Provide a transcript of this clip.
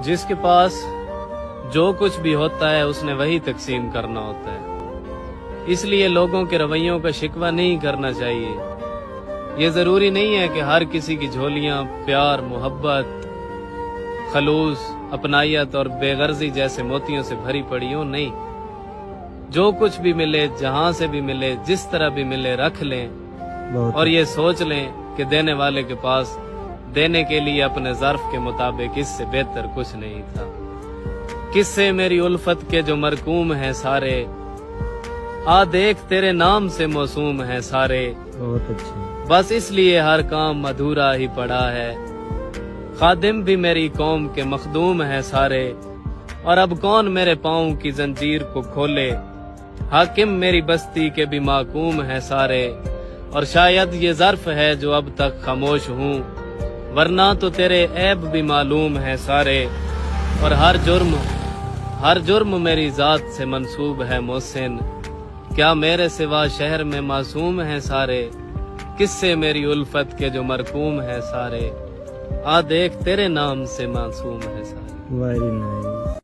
جس کے پاس جو کچھ بھی ہوتا ہے اس نے وہی تقسیم کرنا ہوتا ہے، اس لیے لوگوں کے رویوں کا شکوہ نہیں کرنا چاہیے۔ یہ ضروری نہیں ہے کہ ہر کسی کی جھولیاں پیار، محبت، خلوص، اپنائیت اور بے غرضی جیسے موتیوں سے بھری پڑی ہوں، نہیں۔ جو کچھ بھی ملے، جہاں سے بھی ملے، جس طرح بھی ملے، رکھ لیں اور یہ سوچ لیں کہ دینے والے کے پاس دینے کے لیے اپنے ظرف کے مطابق اس سے بہتر کچھ نہیں تھا۔ قصے میری الفت کے جو مرکوم ہیں سارے، آ دیکھ تیرے نام سے موسوم ہیں سارے، بہت اچھا۔ بس اس لیے ہر کام ادھورا ہی پڑا ہے۔ خادم بھی میری قوم کے مخدوم ہیں سارے، اور اب کون میرے پاؤں کی زنجیر کو کھولے۔ حاکم میری بستی کے بھی محکوم ہیں سارے، اور شاید یہ ظرف ہے جو اب تک خاموش ہوں، ورنہ تو تیرے عیب بھی معلوم ہیں سارے، اور ہر جرم میری ذات سے منسوب ہے محسن۔ کیا میرے سوا شہر میں معصوم ہیں سارے، قصے میری الفت کے جو مرکوم ہیں سارے، آ دیکھ تیرے نام سے معصوم ہیں سارے۔ Very nice.